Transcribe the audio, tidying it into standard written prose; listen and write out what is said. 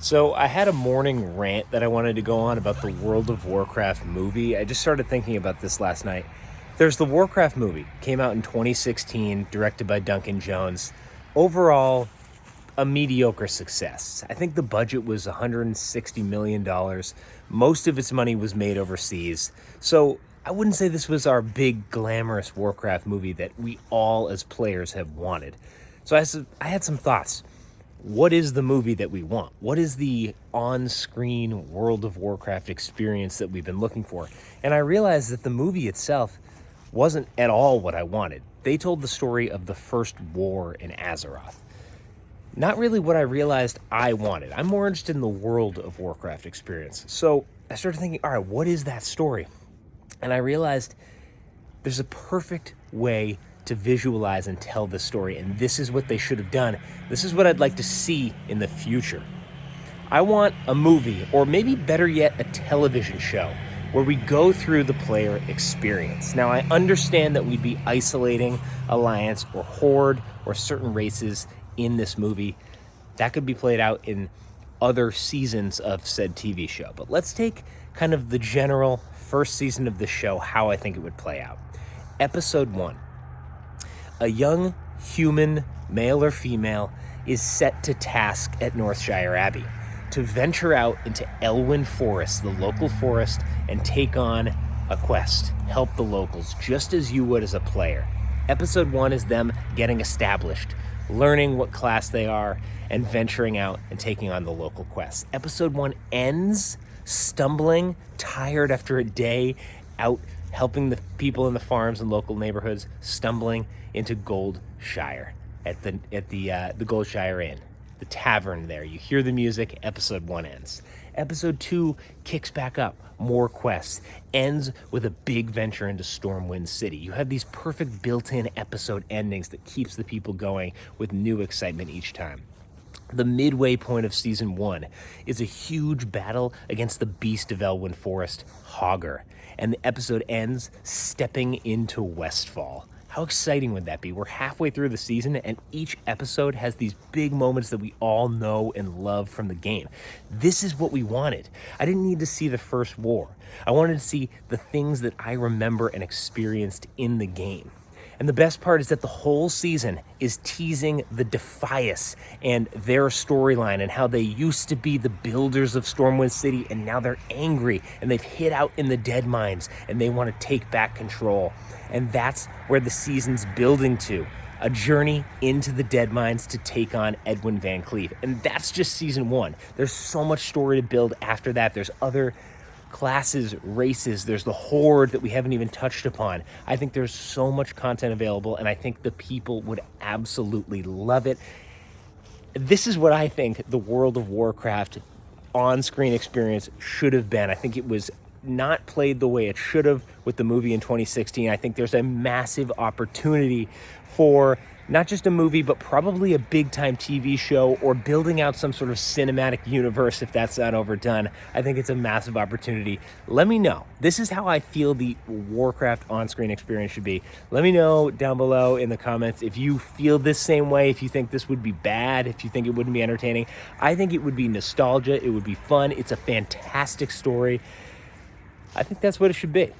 So I had a morning rant that I wanted to go on about the World of Warcraft movie. I just started thinking about this last night. There's the Warcraft movie, came out in 2016, directed by Duncan Jones. Overall, a mediocre success. I think the budget was $160 million. Most of its money was made overseas. So I wouldn't say this was our big glamorous Warcraft movie that we all as players have wanted. So I had some thoughts. What is the movie that we want? What is the on-screen World of Warcraft experience that we've been looking for? And I realized that the movie itself wasn't at all what I wanted. They told the story of the first war in Azeroth. Not really what I realized I wanted. I'm more interested in the World of Warcraft experience. So I started thinking, all right, what is that story? And I realized there's a perfect way to visualize and tell this story, and this is what they should have done. This is what I'd like to see in the future. I want a movie, or maybe better yet, a television show, where we go through the player experience. Now, I understand that we'd be isolating Alliance or Horde or certain races in this movie. That could be played out in other seasons of said TV show. But let's take kind of the general first season of the show, how I think it would play out. Episode 1. A young human, male or female, is set to task at Northshire Abbey to venture out into Elwyn Forest, the local forest, and take on a quest. Help the locals, just as you would as a player. Episode 1 is them getting established, learning what class they are, and venturing out and taking on the local quest. Episode 1 ends stumbling, tired after a day out helping the people in the farms and local neighborhoods, stumbling into Goldshire at the Goldshire Inn, the tavern there. You hear the music. Episode 1 ends. Episode 2 kicks back up. More quests. Ends with a big venture into Stormwind City. You have these perfect built-in episode endings that keeps the people going with new excitement each time. The midway point of season 1 is a huge battle against the beast of Elwyn Forest, Hogger, and the episode ends stepping into Westfall. How exciting would that be? We're halfway through the season, and each episode has these big moments that we all know and love from the game. This is what we wanted. I didn't need to see the first war. I wanted to see the things that I remember and experienced in the game. And the best part is that the whole season is teasing the Defias and their storyline and how they used to be the builders of Stormwind City, and now they're angry and they've hid out in the dead mines and they want to take back control. And that's where the season's building to. A journey into the dead mines to take on Edwin Van Cleef. And that's just season 1. There's so much story to build after that. There's other classes, races, there's the Horde that we haven't even touched upon. I think there's so much content available, and I think the people would absolutely love it. This is what I think the World of Warcraft on-screen experience should have been. I think it was not played the way it should have with the movie in 2016. I think there's a massive opportunity for not just a movie, but probably a big-time TV show or building out some sort of cinematic universe if that's not overdone. I think it's a massive opportunity. Let me know. This is how I feel the Warcraft on-screen experience should be. Let me know down below in the comments if you feel this same way, if you think this would be bad, if you think it wouldn't be entertaining. I think it would be nostalgia. It would be fun. It's a fantastic story. I think that's what it should be.